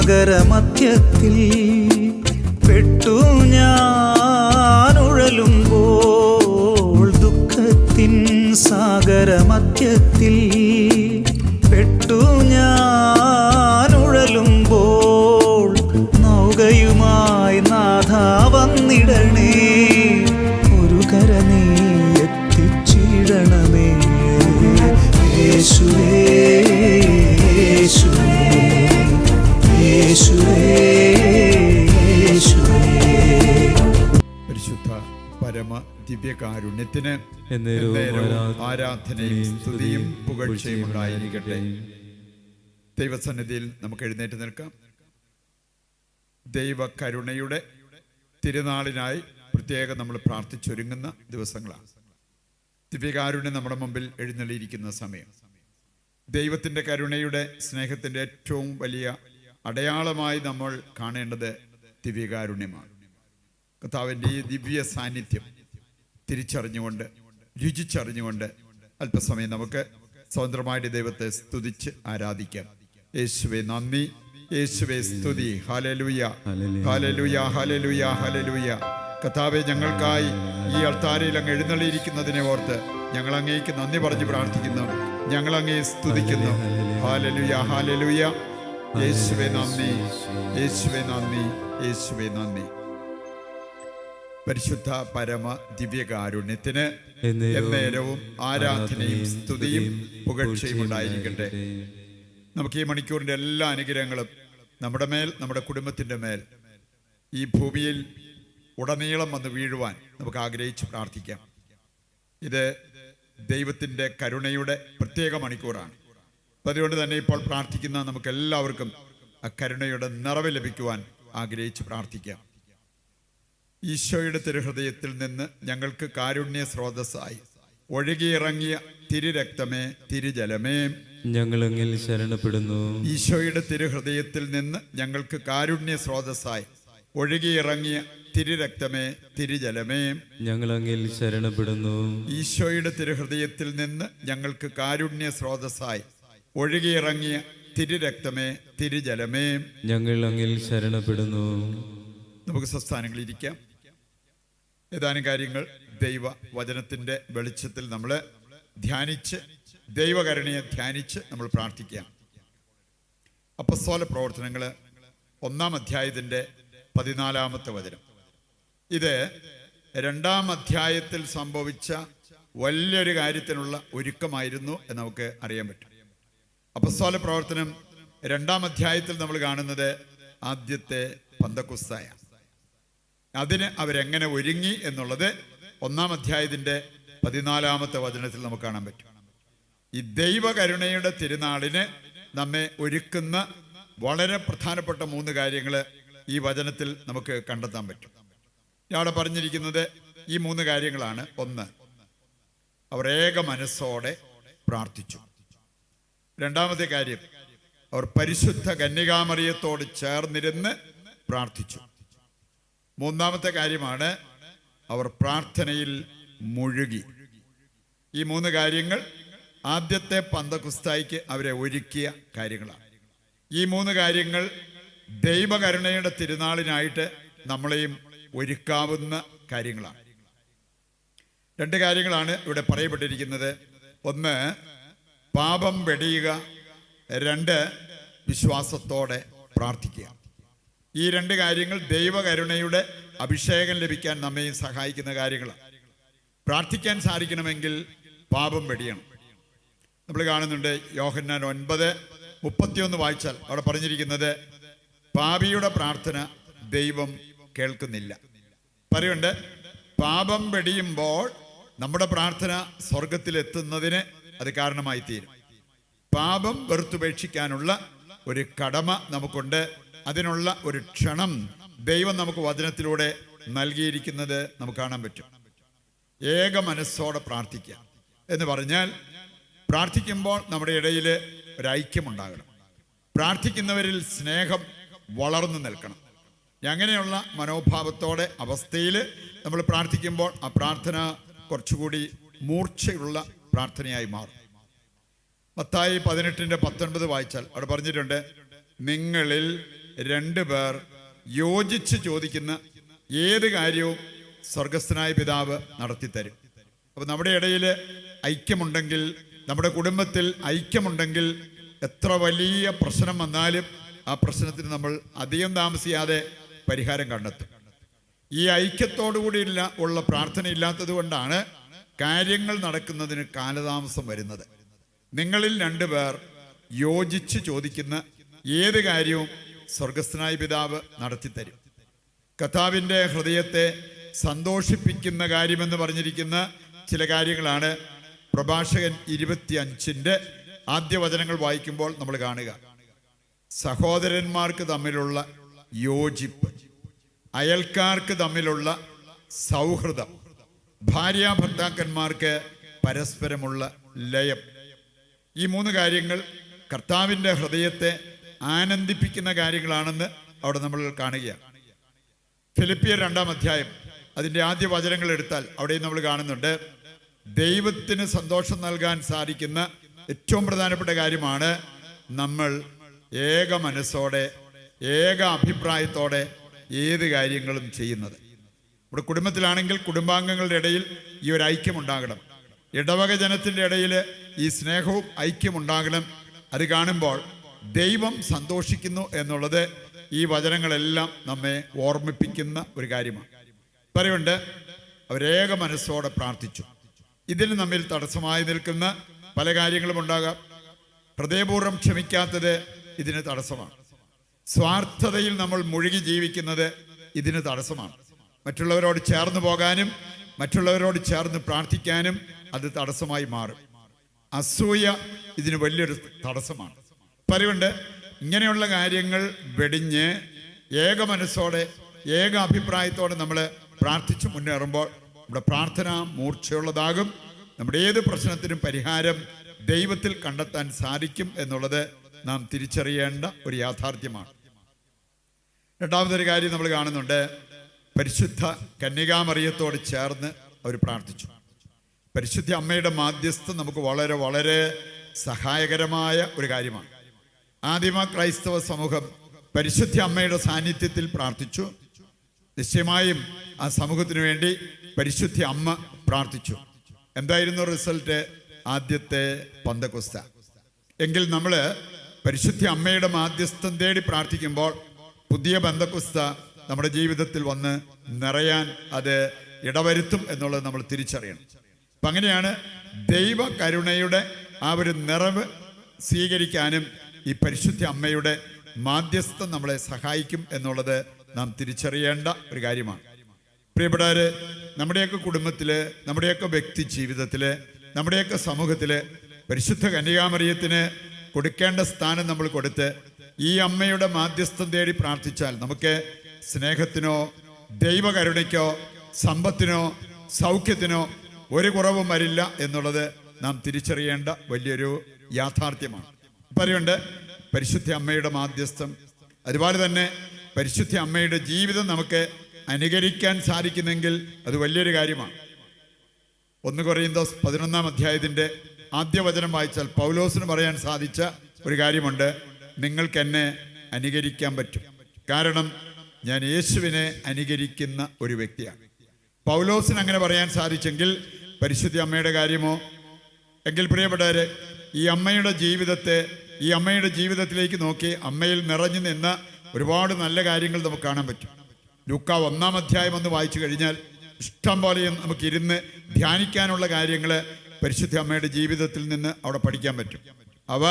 സാഗരമധ്യത്തിൽ പെട്ടു ഞാൻ ഉഴലുമ്പോൾ, ദുഃഖത്തിൻ സാഗരമധ്യത്തിൽ പെട്ടു ഞാൻ ഉഴലുമ്പോൾ, നൗകയുമായി നാഥ വന്നിടണേ, ഒരു കര നീ എത്തിച്ചിടണമേ. യേശുവേ യേശുവേ യേശുവേ യേശുവേ. പരിശുദ്ധ പരമ ദിവ്യകാരുണ്യത്തിന് ആരാധനയും സ്തുതിയും പുകഴ്ചയും ഉണ്ടായിരിക്കട്ടെ. ദൈവസന്നിധിയിൽ നമുക്ക് എഴുന്നേറ്റ് നിൽക്കാം. ദൈവകരുണയുടെ തിരുനാളിനായി പ്രത്യേകം നമ്മൾ പ്രാർത്ഥിച്ചൊരുങ്ങുന്ന ദിവസങ്ങളാണ്. ദിവ്യകാരുണ്യം നമ്മുടെ മുമ്പിൽ എഴുന്നള്ളിയിരിക്കുന്ന സമയം. ദൈവത്തിൻ്റെ കരുണയുടെ സ്നേഹത്തിൻ്റെ ഏറ്റവും വലിയ അടയാളമായി നമ്മൾ കാണേണ്ടത് ദിവ്യകാരുണ്യമാണ്. കർത്താവിൻ്റെ ഈ ദിവ്യ സാന്നിധ്യം തിരിച്ചറിഞ്ഞുകൊണ്ട്, രുചിച്ചറിഞ്ഞുകൊണ്ട് അല്പസമയം നമുക്ക് സ്വതന്ത്രമായിട്ട് ദൈവത്തെ സ്തുതിച്ച് ആരാധിക്കാം. യേശുവേ നന്ദി, യേശുവേ സ്തുതി. Hallelujah hallelujah hallelujah hallelujah. കർത്താവേ, ഞങ്ങൾക്കായി ഈ അൾത്താരയിൽ അങ്ങ് എഴുന്നള്ളിയിരിക്കുന്നതിനെ ഓർത്ത് ഞങ്ങൾ അങ്ങേക്ക് നന്ദി പറഞ്ഞ് പ്രാർത്ഥിക്കുന്നു. ഞങ്ങൾ അങ്ങേ സ്തുതിക്കുന്നു. Hallelujah hallelujah. യേശുവേ നന്ദി, യേശുവേ നന്ദി, യേശുവേ നന്ദി. പരിശുദ്ധ പരമ ദിവ്യകാരുണ്യത്തിന് എന്നേരവും ആരാധനയും സ്തുതിയും പുകഴ്ചയും ഉണ്ടായിരിക്കട്ടെ. നമുക്ക് ഈ മണിക്കൂറിൻ്റെ എല്ലാ അനുഗ്രഹങ്ങളും നമ്മുടെ മേൽ, നമ്മുടെ കുടുംബത്തിൻ്റെ മേൽ, ഈ ഭൂമിയിൽ ഉടനീളം വന്ന് വീഴുവാൻ നമുക്ക് ആഗ്രഹിച്ച് പ്രാർത്ഥിക്കാം. ഇത് ദൈവത്തിൻ്റെ കരുണയുടെ പ്രത്യേക മണിക്കൂറാണ്. അപ്പം അതുകൊണ്ട് തന്നെ ഇപ്പോൾ പ്രാർത്ഥിക്കുന്ന നമുക്ക് എല്ലാവർക്കും ആ കരുണയുടെ നിറവ് ലഭിക്കുവാൻ ആഗ്രഹിച്ച് പ്രാർത്ഥിക്കാം. ഈശോയുടെ തിരുഹൃദയത്തിൽ നിന്ന് ഞങ്ങൾക്ക് കാരുണ്യ സ്രോതസ്സായി ഒഴുകിയിറങ്ങിയ തിരുരക്തമേ, തിരുജലമേ, ഞങ്ങളങ്ങിൽ ശരണപ്പെടുന്നു. ഈശോയുടെ തിരുഹൃദയത്തിൽ നിന്ന് ഞങ്ങൾക്ക് കാരുണ്യ സ്രോതസ്സായി ഒഴുകിയിറങ്ങിയ തിരുരക്തമേ, തിരുജലമേ, ഞങ്ങളങ്ങിൽ ശരണപ്പെടുന്നു. ഈശോയുടെ തിരുഹൃദയത്തിൽ നിന്ന് ഞങ്ങൾക്ക് കാരുണ്യ സ്രോതസ്സായി ഒഴുകിയിറങ്ങിയ തിരുരക്തമേ, തിരുജലമേ, ഞങ്ങൾ അങ്ങിൽ ശരണപ്പെടുന്നു. നമുക്ക് സ്വസ്ഥാനങ്ങളിൽ ഇരിക്കാം. ഏതാനും കാര്യങ്ങൾ ദൈവ വചനത്തിൻ്റെ വെളിച്ചത്തിൽ നമ്മൾ ധ്യാനിച്ച്, ദൈവകരുണയെ ധ്യാനിച്ച് നമ്മൾ പ്രാർത്ഥിക്കാം. അപ്പസ്തോല പ്രവർത്തനങ്ങൾ 1-ാം അധ്യായത്തിൻ്റെ 14-ാമത്തെ വചനം. ഇത് 2-ാം അധ്യായത്തിൽ സംഭവിച്ച വലിയൊരു കാര്യത്തിനുള്ള ഒരുക്കമായിരുന്നു എന്ന് നമുക്ക് അറിയാൻ പറ്റും. അപ്പസ്തോല പ്രവർത്തനം 2-ാം അധ്യായത്തിൽ നമ്മൾ കാണുന്നത് ആദ്യത്തെ പന്തക്കുസ്തായാണ്. അതിന് അവരെങ്ങനെ ഒരുങ്ങി എന്നുള്ളത് 1-ാം അധ്യായത്തിൻ്റെ 14-ാമത്തെ വചനത്തിൽ നമുക്ക് കാണാൻ പറ്റും. ഈ ദൈവകരുണയുടെ തിരുനാളിന് നമ്മെ ഒരുക്കുന്ന വളരെ പ്രധാനപ്പെട്ട 3 കാര്യങ്ങൾ ഈ വചനത്തിൽ നമുക്ക് കണ്ടെത്താൻ പറ്റും. അവിടെ പറഞ്ഞിരിക്കുന്നത് ഈ 3 കാര്യങ്ങളാണ്. 1, അവർ ഏക മനസ്സോടെ പ്രാർത്ഥിച്ചു. 2-ാമത്തെ കാര്യം, അവർ പരിശുദ്ധ കന്യകാമറിയത്തോട് ചേർന്നിരുന്ന് പ്രാർത്ഥിച്ചു. 3-ാമത്തെ കാര്യമാണ്, അവർ പ്രാർത്ഥനയിൽ മുഴുകി. ഈ 3 കാര്യങ്ങൾ ആദ്യത്തെ പന്തക്കുസ്തായ്ക്ക് അവരെ ഒരുക്കിയ കാര്യങ്ങളാണ്. ഈ 3 കാര്യങ്ങൾ ദൈവകരുണയുടെ തിരുനാളിനായിട്ട് നമ്മളെയും ഒരുക്കാവുന്ന കാര്യങ്ങളാണ്. 2 കാര്യങ്ങളാണ് ഇവിടെ പറയപ്പെട്ടിരിക്കുന്നത്. 1, പാപം വെടിയുക. 2, വിശ്വാസത്തോടെ പ്രാർത്ഥിക്കുക. ഈ 2 കാര്യങ്ങൾ ദൈവകരുണയുടെ അഭിഷേകം ലഭിക്കാൻ നമ്മെയും സഹായിക്കുന്ന കാര്യങ്ങളാണ്. പ്രാർത്ഥിക്കാൻ സാധിക്കണമെങ്കിൽ പാപം വെടിയണം. നമ്മൾ കാണുന്നുണ്ട് യോഹന്നാൻ 9:31 വായിച്ചാൽ അവിടെ പറഞ്ഞിരിക്കുന്നത്, പാപിയുടെ പ്രാർത്ഥന ദൈവം കേൾക്കുന്നില്ല. പറയുന്നുണ്ട്, പാപം വെടിയുമ്പോൾ നമ്മുടെ പ്രാർത്ഥന സ്വർഗത്തിലെത്തുന്നതിന് അത് കാരണമായി തീരും. പാപം വെറുത്തുപേക്ഷിക്കാനുള്ള ഒരു കടമ നമുക്കുണ്ട്. അതിനുള്ള ഒരു ക്ഷണം ദൈവം നമുക്ക് വചനത്തിലൂടെ നൽകിയിരിക്കുന്നത് നമുക്ക് കാണാൻ പറ്റും. ഏക മനസ്സോടെ പ്രാർത്ഥിക്കുക എന്ന് പറഞ്ഞാൽ, പ്രാർത്ഥിക്കുമ്പോൾ നമ്മുടെ ഇടയിൽ ഒരു ഐക്യമുണ്ടാകണം. പ്രാർത്ഥിക്കുന്നവരിൽ സ്നേഹം വളർന്നു നിൽക്കണം. അങ്ങനെയുള്ള മനോഭാവത്തോടെ അവസ്ഥയിൽ നമ്മൾ പ്രാർത്ഥിക്കുമ്പോൾ ആ പ്രാർത്ഥന കുറച്ചുകൂടി മൂർച്ചയുള്ള പ്രാർത്ഥനയായി മാറും. മത്തായി 18:19 വായിച്ചാൽ അവിടെ പറഞ്ഞിട്ടുണ്ട്, നിങ്ങളിൽ 2 പേർ യോജിച്ച് ചോദിക്കുന്ന ഏത് കാര്യവും സ്വർഗസ്ഥനായ പിതാവ് നടത്തിത്തരും. അപ്പോൾ നമ്മുടെ ഇടയിൽ ഐക്യമുണ്ടെങ്കിൽ, നമ്മുടെ കുടുംബത്തിൽ ഐക്യമുണ്ടെങ്കിൽ, എത്ര വലിയ പ്രശ്നം വന്നാലും ആ പ്രശ്നത്തിന് നമ്മൾ അധികം താമസിയാതെ പരിഹാരം കണ്ടെത്തും. ഈ ഐക്യത്തോടുകൂടിയുള്ള ഉള്ള പ്രാർത്ഥന ഇല്ലാത്തത് കൊണ്ടാണ് കാര്യങ്ങൾ നടക്കുന്നതിന് കാലതാമസം വരുന്നത്. നിങ്ങളിൽ 2 പേർ യോജിച്ച് ചോദിക്കുന്ന ഏത് കാര്യവും സ്വർഗസ്ഥനായ പിതാവ് നടത്തിത്തരും. കർത്താവിൻ്റെ ഹൃദയത്തെ സന്തോഷിപ്പിക്കുന്ന കാര്യമെന്ന് പറഞ്ഞിരിക്കുന്ന ചില കാര്യങ്ങളാണ് പ്രഭാഷകൻ 25-ന്റെ ആദ്യ വചനങ്ങൾ വായിക്കുമ്പോൾ നമ്മൾ കാണുക. സഹോദരന്മാർക്ക് തമ്മിലുള്ള യോജിപ്പ്, അയൽക്കാർക്ക് തമ്മിലുള്ള സൗഹൃദം, ഭാര്യാഭർത്താക്കന്മാർക്ക് പരസ്പരമുള്ള ലയം. ഈ 3 കാര്യങ്ങൾ കർത്താവിൻ്റെ ഹൃദയത്തെ ആനന്ദിപ്പിക്കുന്ന കാര്യങ്ങളാണെന്ന് അവിടെ നമ്മൾ കാണുകയാണ്. ഫിലിപ്പിയർ 2-ാം അധ്യായം അതിൻ്റെ ആദ്യ വചനങ്ങൾ എടുത്താൽ അവിടെയും നമ്മൾ കാണുന്നുണ്ട്, ദൈവത്തിന് സന്തോഷം നൽകാൻ സാധിക്കുന്ന ഏറ്റവും പ്രധാനപ്പെട്ട കാര്യമാണ് നമ്മൾ ഏക മനസ്സോടെ, ഏക അഭിപ്രായത്തോടെ ഏത് കാര്യങ്ങളും ചെയ്യുന്നത്. ഇവിടെ കുടുംബത്തിലാണെങ്കിൽ കുടുംബാംഗങ്ങളുടെ ഇടയിൽ ഈ ഒരു ഐക്യമുണ്ടാകണം. ഇടവക ജനത്തിൻ്റെ ഇടയിൽ ഈ സ്നേഹവും ഐക്യമുണ്ടാകണം. അത് കാണുമ്പോൾ ദൈവം സന്തോഷിക്കുന്നു എന്നുള്ളത് ഈ വചനങ്ങളെല്ലാം നമ്മെ ഓർമ്മിപ്പിക്കുന്ന ഒരു കാര്യമാണ്. പറയുണ്ട്, അവരേക മനസ്സോടെ പ്രാർത്ഥിച്ചു. ഇതിന് നമ്മിൽ തടസ്സമായി നിൽക്കുന്ന പല കാര്യങ്ങളും ഉണ്ടാകാം. ഹൃദയപൂർവ്വം ക്ഷമിക്കാത്തത് ഇതിന് തടസ്സമാണ്. സ്വാർത്ഥതയിൽ നമ്മൾ മുഴുകി ജീവിക്കുന്നത് ഇതിന് തടസ്സമാണ്. മറ്റുള്ളവരോട് ചേർന്ന് പോകാനും മറ്റുള്ളവരോട് ചേർന്ന് പ്രാർത്ഥിക്കാനും അത് തടസ്സമായി മാറും. അസൂയ ഇതിന് വലിയൊരു തടസ്സമാണ്. പറയുണ്ട്, ഇങ്ങനെയുള്ള കാര്യങ്ങൾ വെടിഞ്ഞ് ഏക മനസ്സോടെ, ഏക അഭിപ്രായത്തോടെ നമ്മൾ പ്രാർത്ഥിച്ചു മുന്നേറുമ്പോൾ നമ്മുടെ പ്രാർത്ഥന മൂർച്ചയുള്ളതാകും. നമ്മുടെ ഏത് പ്രശ്നത്തിനും പരിഹാരം ദൈവത്തിൽ കണ്ടെത്താൻ സാധിക്കും എന്നുള്ളത് നാം തിരിച്ചറിയേണ്ട ഒരു യാഥാർത്ഥ്യമാണ്. രണ്ടാമതൊരു കാര്യം നമ്മൾ കാണുന്നുണ്ട്, പരിശുദ്ധ കന്യകാമറിയത്തോട് ചേർന്ന് അവർ പ്രാർത്ഥിച്ചു. പരിശുദ്ധ അമ്മയുടെ മാധ്യസ്ഥം നമുക്ക് വളരെ വളരെ സഹായകരമായ ഒരു കാര്യമാണ്. ആദിമ ക്രൈസ്തവ സമൂഹം പരിശുദ്ധ അമ്മയുടെ സാന്നിധ്യത്തിൽ പ്രാർത്ഥിച്ചു. നിശ്ചയമായും ആ സമൂഹത്തിന് വേണ്ടി പരിശുദ്ധ അമ്മ പ്രാർത്ഥിച്ചു. എന്തായിരുന്നു റിസൾട്ട്? ആദ്യത്തെ പന്തക്കൊസ്ത. എങ്കിൽ നമ്മൾ പരിശുദ്ധ അമ്മയുടെ മാധ്യസ്ഥം തേടി പ്രാർത്ഥിക്കുമ്പോൾ പുതിയ പന്തക്കൊസ്ത നമ്മുടെ ജീവിതത്തിൽ വന്ന് നിറയാൻ അത് ഇടവരുത്തും എന്നുള്ളത് നമ്മൾ തിരിച്ചറിയണം. അപ്പം അങ്ങനെയാണ് ദൈവ കരുണയുടെ ആ ഒരു നിറവ് സ്വീകരിക്കാനും ഈ പരിശുദ്ധ അമ്മയുടെ മാധ്യസ്ഥം നമ്മളെ സഹായിക്കും എന്നുള്ളത് നാം തിരിച്ചറിയേണ്ട ഒരു കാര്യമാണ്. പ്രിയപ്പെട്ടവര്, നമ്മുടെയൊക്കെ കുടുംബത്തിൽ, നമ്മുടെയൊക്കെ വ്യക്തി ജീവിതത്തിൽ, നമ്മുടെയൊക്കെ സമൂഹത്തിൽ പരിശുദ്ധ കന്യകാമറിയത്തിന് കൊടുക്കേണ്ട സ്ഥാനം നമ്മൾ കൊടുത്ത് ഈ അമ്മയുടെ മാധ്യസ്ഥം തേടി പ്രാർത്ഥിച്ചാൽ നമുക്ക് സ്നേഹത്തിനോ ദൈവകരുണയ്ക്കോ സമ്പത്തിനോ സൗഖ്യത്തിനോ ഒരു കുറവും വരില്ല എന്നുള്ളത് നാം തിരിച്ചറിയേണ്ട വലിയൊരു യാഥാർത്ഥ്യമാണ്. പറയുണ്ട്, പരിശുദ്ധ അമ്മയുടെ മാധ്യസ്ഥം, അതുപോലെ തന്നെ പരിശുദ്ധ അമ്മയുടെ ജീവിതം നമുക്ക് അനുകരിക്കാൻ സാധിക്കുന്നെങ്കിൽ അത് വലിയൊരു കാര്യമാണ്. 1 കൊരിന്ത്യർ 11-ാം അധ്യായത്തിൻ്റെ ആദ്യ വചനം വായിച്ചാൽ പൗലോസിന് പറയാൻ സാധിച്ച ഒരു കാര്യമുണ്ട്, നിങ്ങൾക്ക് എന്നെ അനുകരിക്കാൻ പറ്റും, കാരണം ഞാൻ യേശുവിനെ അനുകരിക്കുന്ന ഒരു വ്യക്തിയാണ്. പൗലോസിന് അങ്ങനെ പറയാൻ സാധിച്ചെങ്കിൽ പരിശുദ്ധ അമ്മയുടെ കാര്യമോ? എങ്കിൽ പ്രിയപ്പെട്ടവരെ, ഈ അമ്മയുടെ ജീവിതത്തെ, ഈ അമ്മയുടെ ജീവിതത്തിലേക്ക് നോക്കി അമ്മയിൽ നിറഞ്ഞു നിന്ന ഒരുപാട് നല്ല കാര്യങ്ങൾ നമുക്ക് കാണാൻ പറ്റും. ലൂക്കാ 1-ാം അധ്യായം ഒന്ന് വായിച്ചു കഴിഞ്ഞാൽ ഇഷ്ടം പോലെ നമുക്ക് ഇരുന്ന് ധ്യാനിക്കാനുള്ള കാര്യങ്ങൾ പരിശുദ്ധ അമ്മയുടെ ജീവിതത്തിൽ നിന്ന് അവിടെ പഠിക്കാൻ പറ്റും. അവ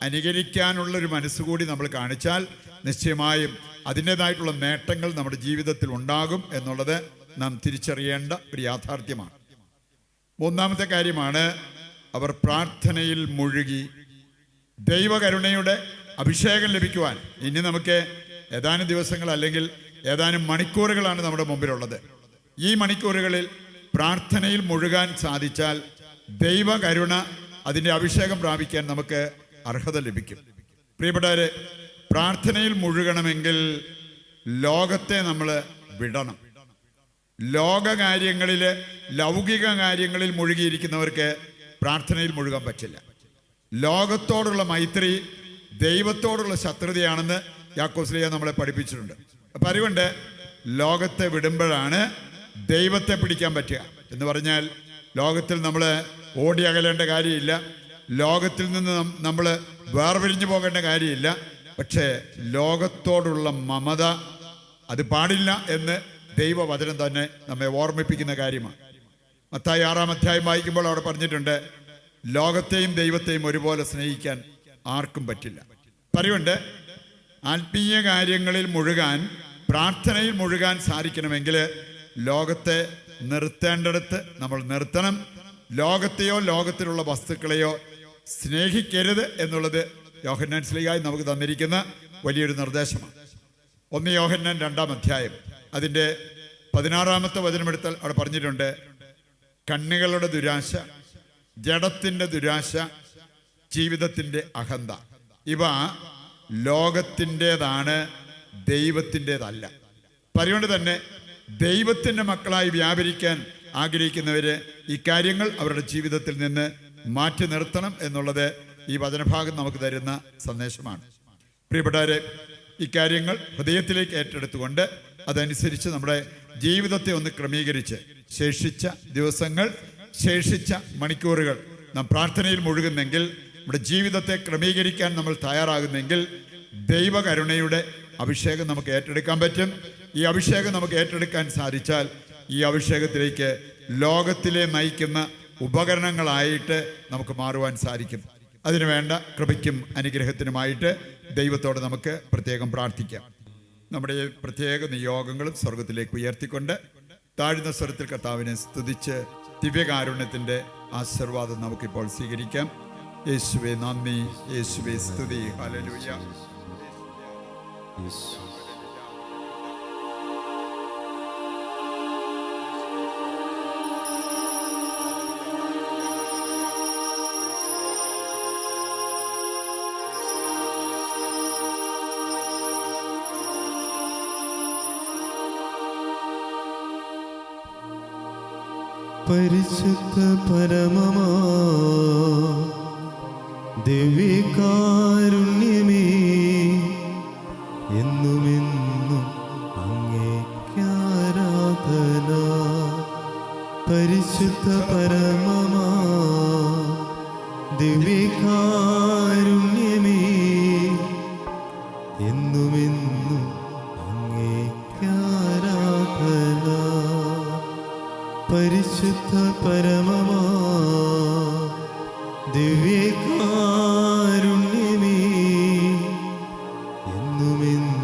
അനുകരിക്കാനുള്ളൊരു മനസ്സുകൂടി നമ്മൾ കാണിച്ചാൽ നിശ്ചയമായും അതിൻ്റെതായിട്ടുള്ള നേട്ടങ്ങൾ നമ്മുടെ ജീവിതത്തിൽ ഉണ്ടാകും എന്നുള്ളത് നാം തിരിച്ചറിയേണ്ട ഒരു യാഥാർത്ഥ്യമാണ്. 3-ാമത്തെ കാര്യമാണ്, അവർ പ്രാർത്ഥനയിൽ മുഴുകി. ദൈവകരുണയുടെ അഭിഷേകം ലഭിക്കുവാൻ ഇനി നമുക്ക് ഏതാനും ദിവസങ്ങൾ അല്ലെങ്കിൽ ഏതാനും മണിക്കൂറുകളാണ് നമ്മുടെ മുമ്പിലുള്ളത്. ഈ മണിക്കൂറുകളിൽ പ്രാർത്ഥനയിൽ മുഴുകാൻ സാധിച്ചാൽ ദൈവകരുണ, അതിൻ്റെ അഭിഷേകം പ്രാപിക്കാൻ നമുക്ക് അർഹത ലഭിക്കും. പ്രിയപ്പെട്ടവരെ, പ്രാർത്ഥനയിൽ മുഴുകണമെങ്കിൽ ലോകത്തെ നമ്മൾ വിടണം. ലോകകാര്യങ്ങളിൽ, ലൗകിക കാര്യങ്ങളിൽ മുഴുകിയിരിക്കുന്നവർക്ക് പ്രാർത്ഥനയിൽ മുഴുകാൻ പറ്റില്ല. ലോകത്തോടുള്ള മൈത്രി ദൈവത്തോടുള്ള ശത്രുതയാണെന്ന് യാക്കോബ് നമ്മളെ പഠിപ്പിച്ചിട്ടുണ്ട്. അപ്പം അതുകൊണ്ട് ലോകത്തെ വിടുമ്പോഴാണ് ദൈവത്തെ പിടിക്കാൻ പറ്റുക. എന്ന് പറഞ്ഞാൽ ലോകത്തിൽ നമ്മൾ ഓടി അകലേണ്ട കാര്യമില്ല, ലോകത്തിൽ നിന്ന് നമ്മൾ വേർപിരിഞ്ഞു പോകേണ്ട കാര്യമില്ല. പക്ഷേ ലോകത്തോടുള്ള മമത അത് പാടില്ല എന്ന് ദൈവവചനം തന്നെ നമ്മെ ഓർമ്മിപ്പിക്കുന്ന കാര്യമാണ്. മത്തായി 6-ാം അധ്യായം വായിക്കുമ്പോൾ അവിടെ പറഞ്ഞിട്ടുണ്ട്, ലോകത്തെയും ദൈവത്തെയും ഒരുപോലെ സ്നേഹിക്കാൻ ആർക്കും പറ്റില്ല. പറയുണ്ട്, ആത്മീയ കാര്യങ്ങളിൽ മുഴുകാൻ, പ്രാർത്ഥനയിൽ മുഴുകാൻ സാധിക്കണമെങ്കിൽ ലോകത്തെ നിർത്തേണ്ടടുത്ത് നമ്മൾ നിർത്തണം. ലോകത്തെയോ ലോകത്തിലുള്ള വസ്തുക്കളെയോ സ്നേഹിക്കരുത് എന്നുള്ളത് യോഹന്നാൻ ശ്ലീഹായി നമുക്ക് തന്നിരിക്കുന്ന വലിയൊരു നിർദ്ദേശമാണ്. 1 യോഹന്നാൻ 2-ാം അധ്യായം അതിൻ്റെ 16-ാമത്തെ വചനമെടുത്താൽ അവിടെ പറഞ്ഞിട്ടുണ്ട്, കണ്ണുകളുടെ ദുരാശ, ജഡത്തിൻ്റെ ദുരാശ, ജീവിതത്തിൻ്റെ അഹന്ത, ഇവ ലോകത്തിൻ്റെതാണ്, ദൈവത്തിൻ്റെതല്ല. അതുകൊണ്ട് തന്നെ ദൈവത്തിൻ്റെ മക്കളായി വ്യാപരിക്കാൻ ആഗ്രഹിക്കുന്നവര് ഇക്കാര്യങ്ങൾ അവരുടെ ജീവിതത്തിൽ നിന്ന് മാറ്റി നിർത്തണം എന്നുള്ളത് ഈ വചനഭാഗം നമുക്ക് തരുന്ന സന്ദേശമാണ്. പ്രിയപ്പെട്ടവരെ, ഇക്കാര്യങ്ങൾ ഹൃദയത്തിലേക്ക് ഏറ്റെടുത്തുകൊണ്ട് അതനുസരിച്ച് നമ്മുടെ ജീവിതത്തെ ഒന്ന് ക്രമീകരിച്ച് ശേഷിച്ച ദിവസങ്ങൾ, ശേഷിച്ച മണിക്കൂറുകൾ നാം പ്രാർത്ഥനയിൽ മുഴുകുന്നെങ്കിൽ, നമ്മുടെ ജീവിതത്തെ ക്രമീകരിക്കാൻ നമ്മൾ തയ്യാറാകുന്നെങ്കിൽ ദൈവകരുണയുടെ അഭിഷേകം നമുക്ക് ഏറ്റെടുക്കാൻ പറ്റും. ഈ അഭിഷേകം നമുക്ക് ഏറ്റെടുക്കാൻ സാധിച്ചാൽ ഈ അഭിഷേകത്തിലേക്ക് ലോകത്തിലെ നയിക്കുന്ന ഉപകരണങ്ങളായിട്ട് നമുക്ക് മാറുവാൻ സാധിക്കും. അതിനുവേണ്ട കൃപയ്ക്കും അനുഗ്രഹത്തിനുമായിട്ട് ദൈവത്തോട് നമുക്ക് പ്രത്യേകം പ്രാർത്ഥിക്കാം. നമ്മുടെ പ്രത്യേക നിയോഗങ്ങളും സ്വർഗത്തിലേക്ക് ഉയർത്തിക്കൊണ്ട് താഴ്ന്ന സ്വരത്തിൽ കർത്താവിനെ സ്തുതിച്ച് ദിവ്യകാരുണ്യത്തിൻ്റെ ആശീർവാദം നമുക്കിപ്പോൾ സ്വീകരിക്കാം. യേശുവേ നന്ദി, യേശുവേ സ്തുതി, ഹല്ലേലൂയ. പരിശുദ്ധ പരമമാ ദിവ്യകാരുണ്യമേ, എന്നുമെന്നും അങ്ങേക്കാരാധന. പരിശുദ്ധ പരമമാ ദിവ്യകാരുണ്യമേ, എന്നുമെന്നും അങ്ങേക്കാരാധന. പരിശുദ്ധ പരമമാ ദിവ്യകാരുണ്യമേ, എന്നുമെന്നും